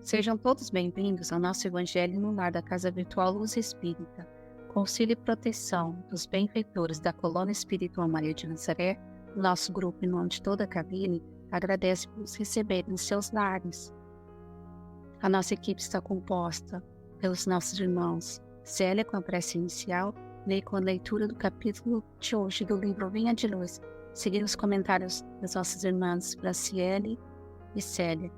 Sejam todos bem-vindos ao nosso Evangelho no Lar da Casa Virtual Luz Espírita, com auxílio e proteção dos benfeitores da Colônia Espiritual Maria de Nazaré. Nosso grupo, em nome de toda a cabine, agradece por nos receber em seus lares. A nossa equipe está composta pelos nossos irmãos Célia com a prece inicial, Ney com a leitura do capítulo de hoje do livro Vinha de Luz, seguindo os comentários das nossas irmãs Graciele e Célia.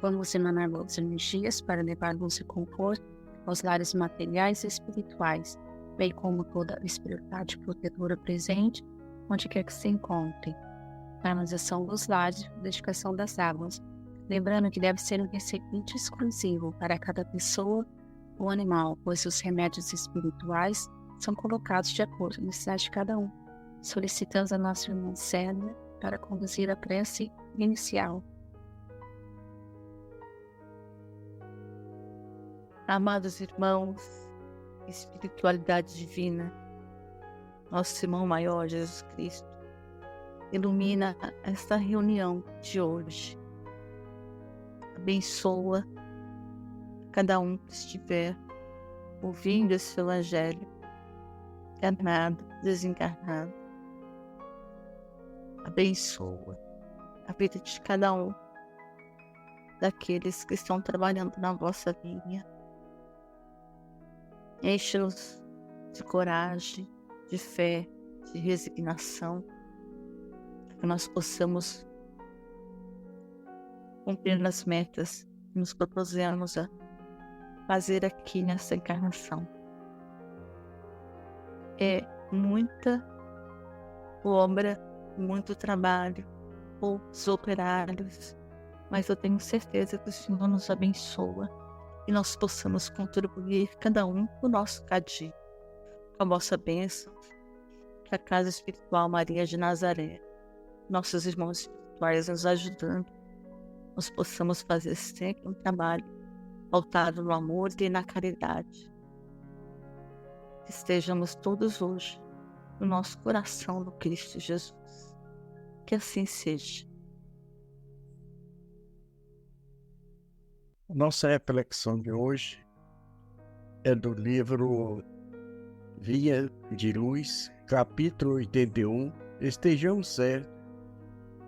Vamos emanar boas energias para levar luz e conforto aos lares materiais e espirituais, bem como toda a espiritualidade protetora presente, onde quer que se encontre. A harmonização dos lares e dedicação das águas, lembrando que deve ser um recipiente exclusivo para cada pessoa ou animal, pois os remédios espirituais são colocados de acordo com a necessidade de cada um. Solicitamos a nossa irmã Célia para conduzir a prece inicial. Amados irmãos, espiritualidade divina, nosso irmão maior, Jesus Cristo, ilumina esta reunião de hoje. Abençoa cada um que estiver ouvindo esse Evangelho, encarnado, desencarnado. Abençoa a vida de cada um daqueles que estão trabalhando na vossa vinha. Enche-nos de coragem, de fé, de resignação, para que nós possamos cumprir as metas que nos propusemos a fazer aqui nessa encarnação. É muita obra, muito trabalho, poucos operários, mas eu tenho certeza que o Senhor nos abençoa e nós possamos contribuir cada um com o nosso cadinho, com a vossa bênção, que a Casa Espiritual Maria de Nazaré, nossos irmãos espirituais nos ajudando, nós possamos fazer sempre um trabalho pautado no amor e na caridade. Que estejamos todos hoje no nosso coração no Cristo Jesus. Que assim seja. Nossa reflexão de hoje é do livro Vinha de Luz, capítulo 81, Estejamos Certos,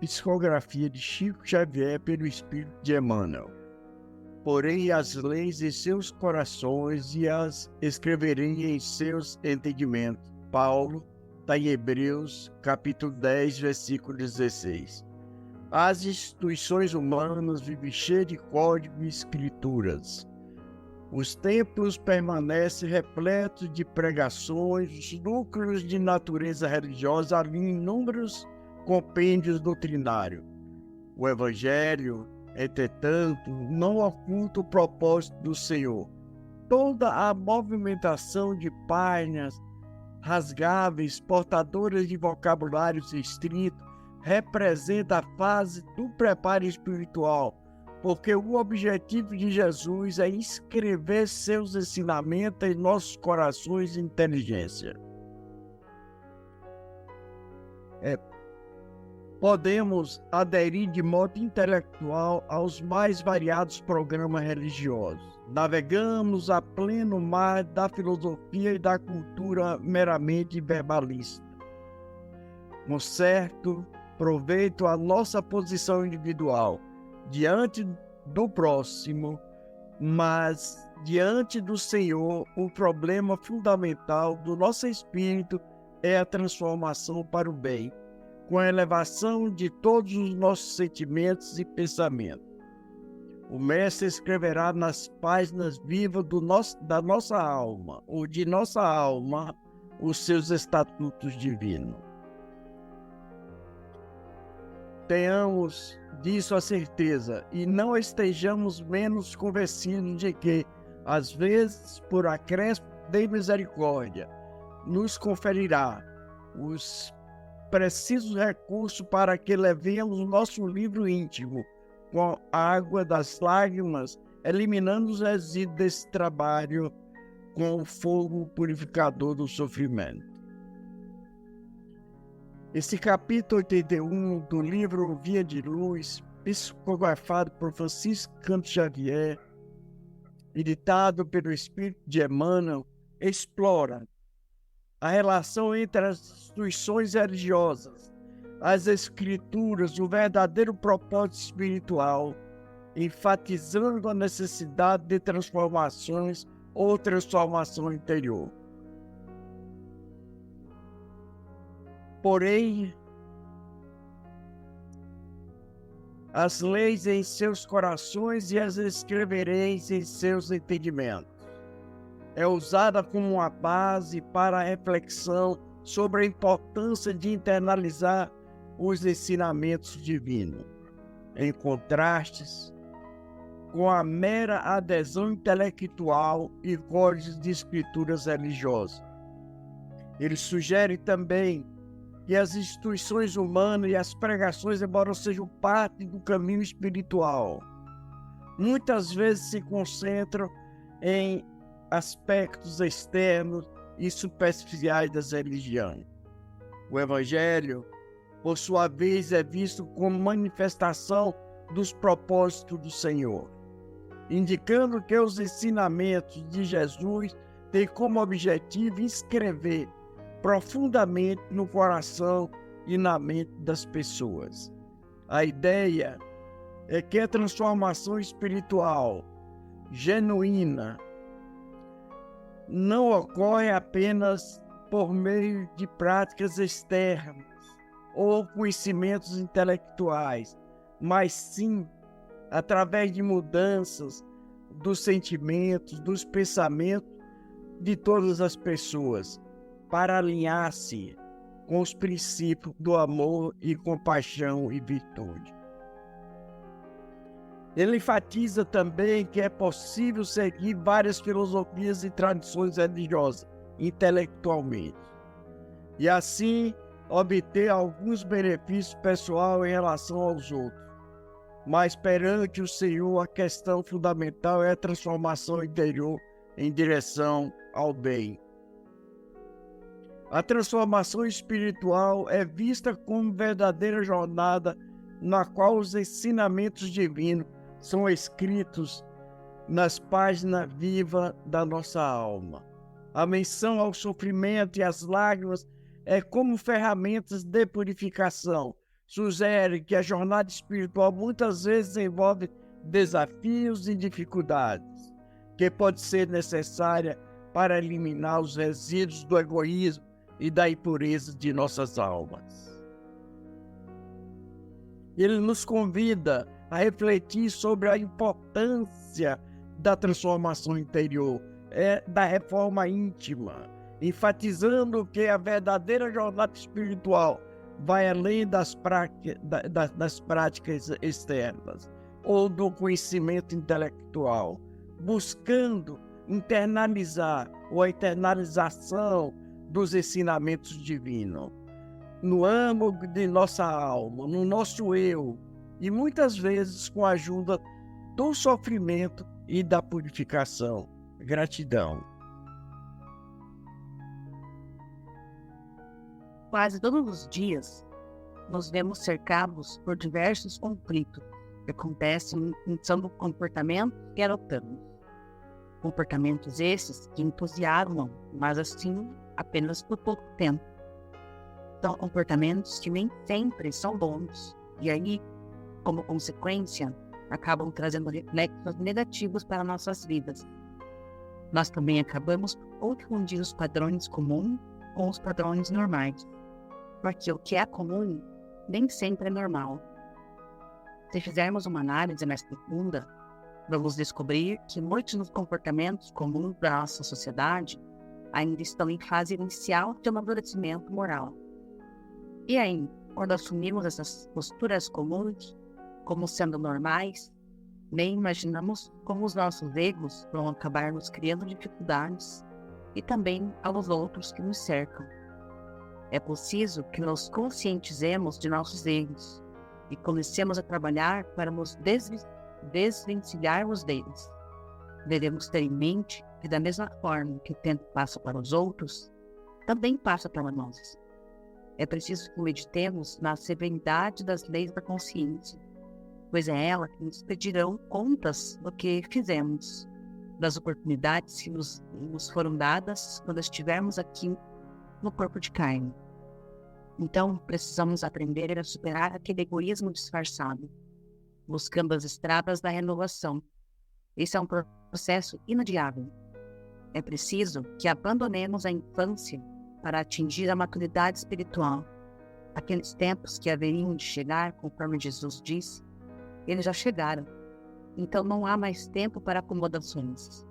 psicografia de Chico Xavier pelo Espírito de Emmanuel. Porém as leis em seus corações e as escreverei em seus entendimentos. Paulo, está em Hebreus, capítulo 10, versículo 16. As instituições humanas vivem cheias de códigos e escrituras. Os templos permanecem repletos de pregações, os núcleos de natureza religiosa alinham inúmeros compêndios doutrinários. O Evangelho, entretanto, não oculta o propósito do Senhor. Toda a movimentação de páginas rasgáveis, portadoras de vocabulários restritos, representa a fase do preparo espiritual, porque o objetivo de Jesus é inscrever seus ensinamentos em nossos corações e inteligência. Podemos aderir de modo intelectual aos mais variados programas religiosos. Navegamos a pleno mar da filosofia e da cultura meramente verbalista. Com certo proveito a nossa posição individual diante do próximo, mas diante do Senhor, o problema fundamental do nosso espírito é a transformação para o bem, com a elevação de todos os nossos sentimentos e pensamentos. O Mestre escreverá nas páginas vivas da nossa alma, ou de nossa alma, os seus estatutos divinos. Tenhamos disso a certeza e não estejamos menos convencidos de que, às vezes, por acréscimo de misericórdia, nos conferirá os precisos recursos para que levemos o nosso livro íntimo com a água das lágrimas, eliminando os resíduos desse trabalho com o fogo purificador do sofrimento. Esse capítulo 81 do livro Vinha de Luz, psicografado por Francisco Cândido Xavier, editado pelo Espírito de Emmanuel, explora a relação entre as instituições religiosas, as escrituras, o verdadeiro propósito espiritual, enfatizando a necessidade de transformações ou transformação interior. Porém, as leis em seus corações e as escrevereis em seus entendimentos. É usada como uma base para a reflexão sobre a importância de internalizar os ensinamentos divinos, em contrastes com a mera adesão intelectual e códigos de escrituras religiosas. Ele sugere também que as instituições humanas e as pregações, embora sejam parte do caminho espiritual, muitas vezes se concentram em aspectos externos e superficiais das religiões. O Evangelho, por sua vez, é visto como manifestação dos propósitos do Senhor, indicando que os ensinamentos de Jesus têm como objetivo inscrever profundamente no coração e na mente das pessoas. A ideia é que a transformação espiritual genuína não ocorre apenas por meio de práticas externas ou conhecimentos intelectuais, mas sim através de mudanças dos sentimentos, dos pensamentos de todas as pessoas, para alinhar-se com os princípios do amor e compaixão e virtude. Ele enfatiza também que é possível seguir várias filosofias e tradições religiosas intelectualmente, e assim obter alguns benefícios pessoais em relação aos outros. Mas perante o Senhor, a questão fundamental é a transformação interior em direção ao bem. A transformação espiritual é vista como verdadeira jornada na qual os ensinamentos divinos são escritos nas páginas vivas da nossa alma. A menção ao sofrimento e às lágrimas é como ferramentas de purificação. Sugere que a jornada espiritual muitas vezes envolve desafios e dificuldades, que pode ser necessária para eliminar os resíduos do egoísmo e da impureza de nossas almas. Ele nos convida a refletir sobre a importância da transformação interior, da reforma íntima, enfatizando que a verdadeira jornada espiritual vai além das práticas externas ou do conhecimento intelectual, buscando internalizar ou a internalização dos ensinamentos divinos no âmago de nossa alma, no nosso eu, e muitas vezes com a ajuda do sofrimento e da purificação. Gratidão. Quase todos os dias, nos vemos cercados por diversos conflitos que acontecem em função do comportamento que adotamos. Comportamentos esses que entusiasmam, mas assim apenas por pouco tempo. São comportamentos que nem sempre são bons, e aí, como consequência, acabam trazendo reflexos negativos para nossas vidas. Nós também acabamos por confundir os padrões comuns com os padrões normais, porque o que é comum nem sempre é normal. Se fizermos uma análise mais profunda, vamos descobrir que muitos dos comportamentos comuns da nossa sociedade ainda estão em fase inicial de amadurecimento moral. E aí, quando assumimos essas posturas comuns como sendo normais, nem imaginamos como os nossos egos vão acabar nos criando dificuldades e também aos outros que nos cercam. É preciso que nos conscientizemos de nossos egos e comecemos a trabalhar para nos desvencilharmos deles. Devemos ter em mente que da mesma forma que o tempo passa para os outros, também passa para nós. É preciso que meditemos na severidade das leis da consciência, pois é ela que nos pedirão contas do que fizemos. das oportunidades que nos foram dadas quando estivermos aqui no corpo de carne. Então, precisamos aprender a superar aquele egoísmo disfarçado, buscando as estradas da renovação. Esse é um processo inadiável. É preciso que abandonemos a infância para atingir a maturidade espiritual. Aqueles tempos que haveriam de chegar, conforme Jesus disse, eles já chegaram. Então não há mais tempo para acomodações.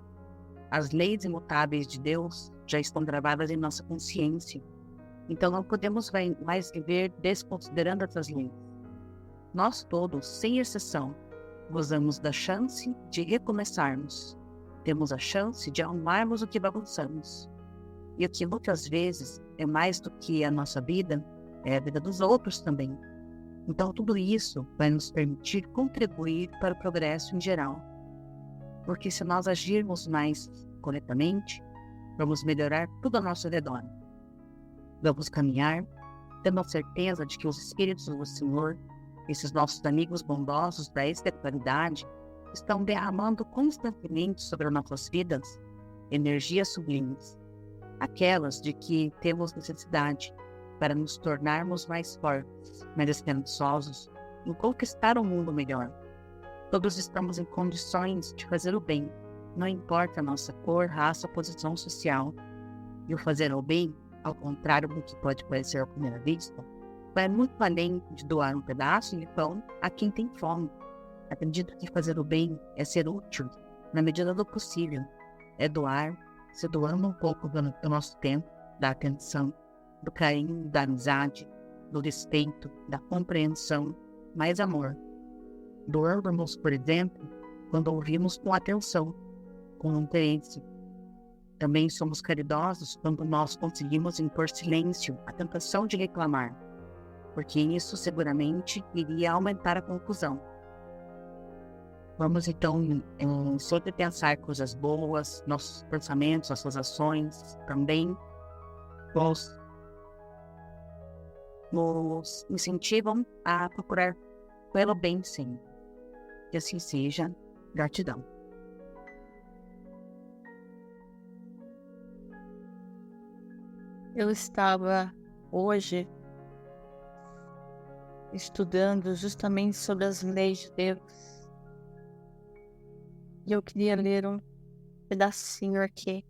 As leis imutáveis de Deus já estão gravadas em nossa consciência. Então não podemos mais viver desconsiderando essas leis. Nós todos, sem exceção, gozamos da chance de recomeçarmos. Temos a chance de arrumarmos o que bagunçamos. E o que muitas vezes é mais do que a nossa vida, é a vida dos outros também. Então tudo isso vai nos permitir contribuir para o progresso em geral. Porque se nós agirmos mais corretamente, vamos melhorar tudo ao nosso redor. Vamos caminhar, tendo a certeza de que os Espíritos do Senhor, esses nossos amigos bondosos da espiritualidade, estão derramando constantemente sobre as nossas vidas energias sublimes, aquelas de que temos necessidade para nos tornarmos mais fortes, mais esperançosos em conquistar um mundo melhor. Todos estamos em condições de fazer o bem, não importa a nossa cor, raça, posição social. E o fazer o bem, ao contrário do que pode parecer à primeira vista, vai muito além de doar um pedaço de pão a quem tem fome. Acredito que fazer o bem é ser útil, na medida do possível. É doar, se doando um pouco do nosso tempo, da atenção, do carinho, da amizade, do respeito, da compreensão, mais amor. Doamos, por exemplo, quando ouvimos com atenção, com interesse. Também somos caridosos quando nós conseguimos impor silêncio à tentação de reclamar, porque isso seguramente iria aumentar a confusão. Vamos então sempre pensar coisas boas, nossos pensamentos, nossas ações também nos incentivam a procurar pelo bem sempre. Que assim seja. Gratidão. Eu estava hoje estudando justamente sobre as leis de Deus. E eu queria ler um pedacinho aqui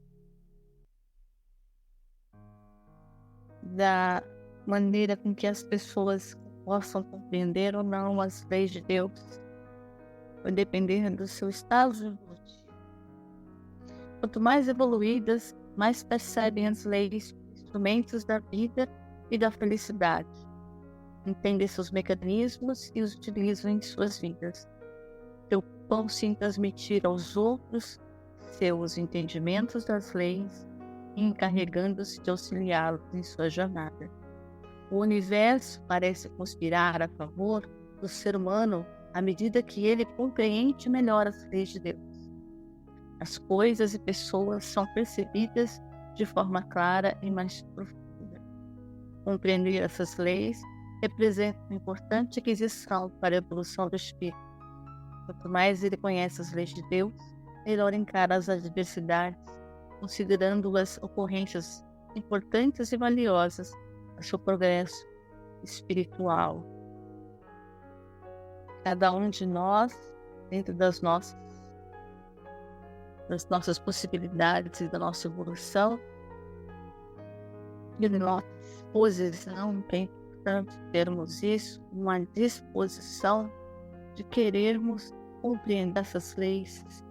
da maneira com que as pessoas possam compreender ou não as leis de Deus, vai depender do seu estado evolutivo. Quanto mais evoluídas, mais percebem as leis, instrumentos da vida e da felicidade, entendem seus mecanismos e os utilizam em suas vidas. Preocupam-se em transmitir aos outros seus entendimentos das leis e encarregando-se de auxiliá-los em sua jornada. O universo parece conspirar a favor do ser humano à medida que ele compreende melhor as leis de Deus. As coisas e pessoas são percebidas de forma clara e mais profunda. Compreender essas leis representa uma importante aquisição para a evolução do espírito. Quanto mais ele conhece as leis de Deus, melhor encara as adversidades, considerando-as ocorrências importantes e valiosas para seu progresso espiritual. Cada um de nós, dentro das nossas possibilidades e da nossa evolução, e da nossa disposição, é importante termos isso, uma disposição de querermos compreender essas leis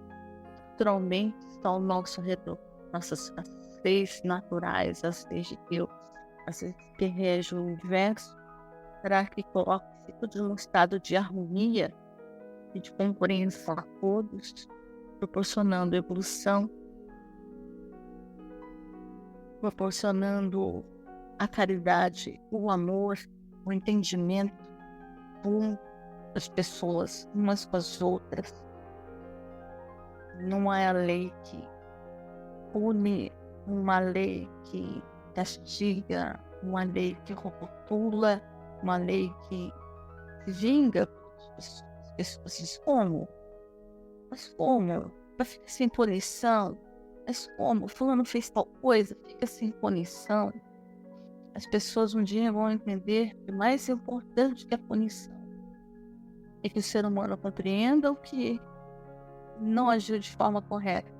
naturalmente estão ao nosso redor, as leis naturais, as leis de Deus, as leis que regem o universo, para que coloque-se tudo num estado de harmonia e de compreensão a todos, proporcionando evolução, proporcionando a caridade, o amor, o entendimento das pessoas umas com as outras. Não é a lei que pune, uma lei que castiga, uma lei que rotula, uma lei que se vinga. As pessoas dizem, como? Mas como? para ficar sem punição. Mas como? Fulano fez tal coisa, fica sem punição. As pessoas um dia vão entender que o mais importante que a punição é que o ser humano compreenda o que não agiu de forma correta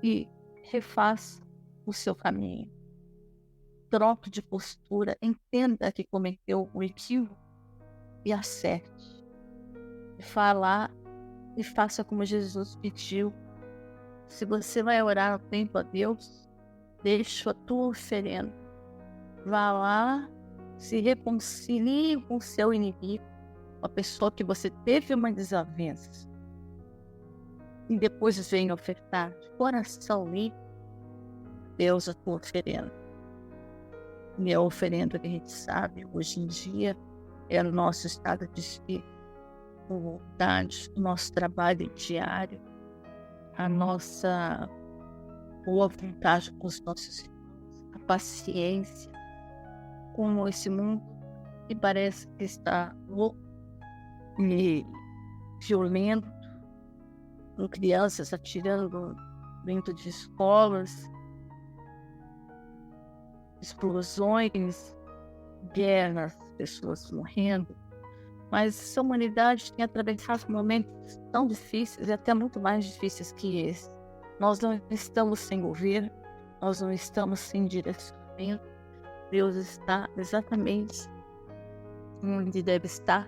e refaça o seu caminho. Troque de postura, entenda que cometeu um equívoco e acerte. E falar e faça como Jesus pediu. Se você vai orar no tempo a Deus, deixa a tua oferenda. Vá lá, se reconcilie com o seu inimigo, a pessoa que você teve uma desavença. E depois venha ofertar de coração limpo Deus a tua oferenda. E a oferenda que a gente sabe hoje em dia é o nosso estado de espírito, a vontade, o nosso trabalho diário, a nossa boa vontade com os nossos irmãos, a paciência com esse mundo que parece que está louco e violento, com crianças atirando dentro de escolas, explosões, guerras, pessoas morrendo. Mas essa humanidade tem atravessado momentos tão difíceis e até muito mais difíceis que esse. Nós não estamos sem governo, nós não estamos sem direcionamento. Deus está exatamente onde deve estar.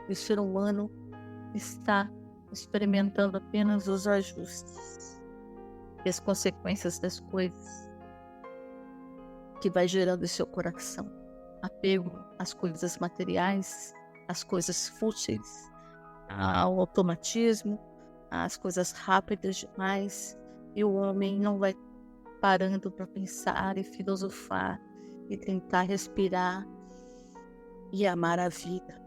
E o ser humano está experimentando apenas os ajustes e as consequências das coisas que vai gerando em seu coração. Apego às coisas materiais, às coisas fúteis, ao automatismo, às coisas rápidas demais. E o homem não vai parando para pensar e filosofar e tentar respirar e amar a vida,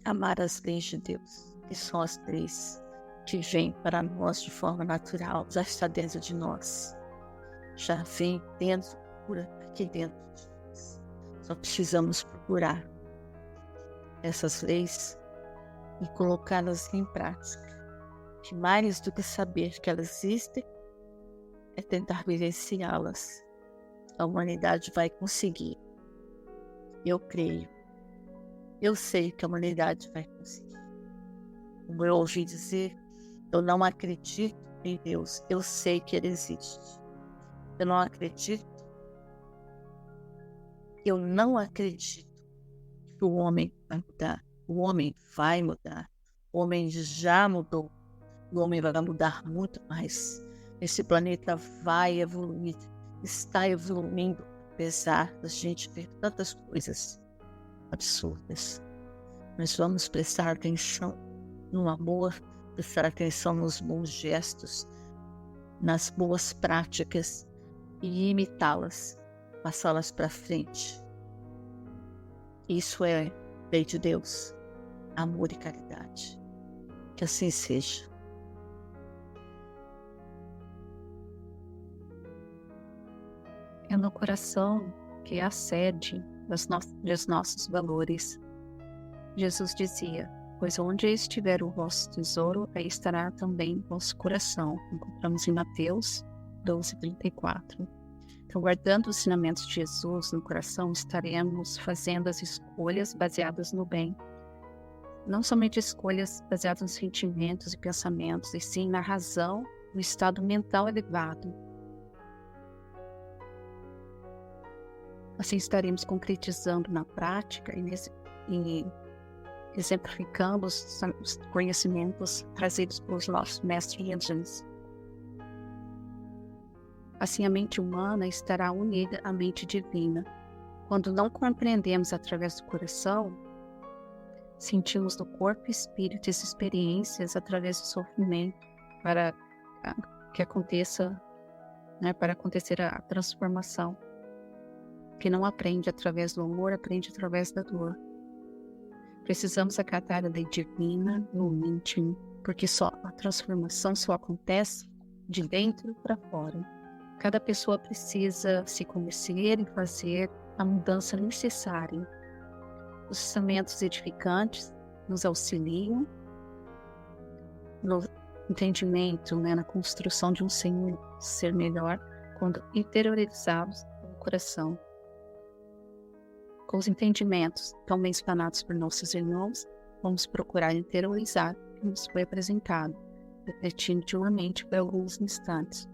amar as leis de Deus, que são as leis que vêm para nós de forma natural, já está dentro de nós, já vem dentro, aqui dentro de nós. Só precisamos procurar essas leis e colocá-las em prática. Que mais do que saber que elas existem, é tentar vivenciá-las. A humanidade vai conseguir. Eu creio. Eu sei que a humanidade vai conseguir. Como eu ouvi dizer, eu não acredito em Deus. Eu sei que Ele existe. Eu não acredito. Eu não acredito que o homem vai mudar. O homem vai mudar. O homem já mudou. O homem vai mudar muito mais. Esse planeta vai evoluir. Está evoluindo, apesar da gente ver tantas coisas absurdas. Mas vamos prestar atenção no amor, prestar atenção nos bons gestos, nas boas práticas e imitá-las, passá-las para frente. Isso é lei de Deus, amor e caridade. Que assim seja. É no coração que é a sede dos nossos valores. Jesus dizia: pois onde estiver o vosso tesouro, aí estará também o vosso coração. Encontramos em Mateus 12:34. Então, guardando os ensinamentos de Jesus no coração, estaremos fazendo as escolhas baseadas no bem. Não somente escolhas baseadas nos sentimentos e pensamentos, e sim na razão, no estado mental elevado. Assim estaremos concretizando na prática e exemplificando os conhecimentos trazidos pelos nossos mestres índios. Assim a mente humana estará unida à mente divina. Quando não compreendemos através do coração, sentimos no corpo e espírito as experiências através do sofrimento para que aconteça, para acontecer a transformação. Que não aprende através do amor, aprende através da dor. Precisamos acatar a lei divina no íntimo, porque só a transformação só acontece de dentro para fora. Cada pessoa precisa se conhecer e fazer a mudança necessária. Os ensinamentos edificantes nos auxiliam no entendimento, né, na construção de um ser melhor, quando interiorizamos no coração. Com os entendimentos tão bem explanados por nossos irmãos, vamos procurar interiorizar o que nos foi apresentado, refletindo diariamente por alguns instantes.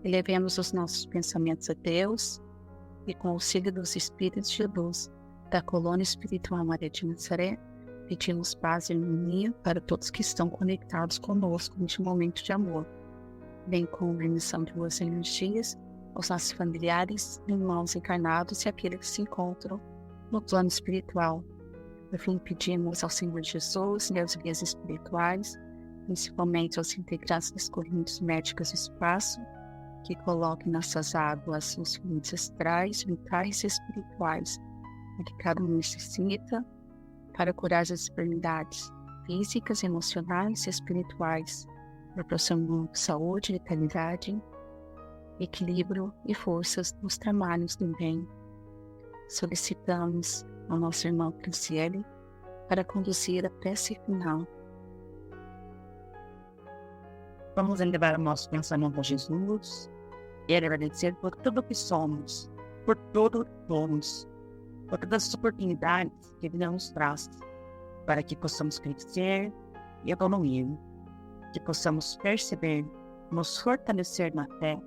Elevemos os nossos pensamentos a Deus e, com o auxílio dos Espíritos de luz da Colônia Espiritual Maria de Nazaré, pedimos paz e harmonia para todos que estão conectados conosco neste momento de amor, bem como remissão de boas energias aos nossos familiares, irmãos encarnados e aqueles que se encontram no plano espiritual. Por fim, pedimos ao Senhor Jesus e aos guias espirituais, principalmente aos integrantes das correntes médicas do espaço, que coloque nessas águas os fluidos astrais, vitais e espirituais, o que cada um necessita para curar as enfermidades físicas, emocionais e espirituais, proporcionando saúde, vitalidade, equilíbrio e forças nos trabalhos do bem. Solicitamos ao nosso irmão Franciele para conduzir a prece final. Vamos elevar o nosso pensamento a Jesus e agradecer por tudo que somos, por tudo que somos, por todas as oportunidades que a vida nos traz, para que possamos crescer e evoluir, que possamos perceber, nos fortalecer na fé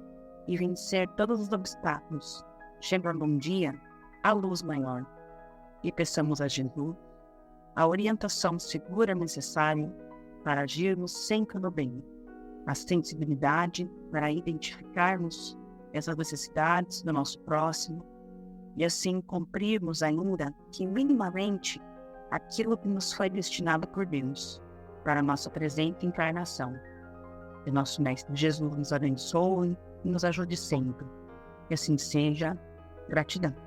e vencer todos os obstáculos, chegando um dia à luz maior. E peçamos a Jesus a orientação segura necessária para agirmos sempre no bem, a sensibilidade para identificarmos essas necessidades do nosso próximo e assim cumprirmos ainda que minimamente aquilo que nos foi destinado por Deus para a nossa presente encarnação. Que nosso Mestre Jesus nos abençoe e nos ajude sempre. Que assim seja. Gratidão.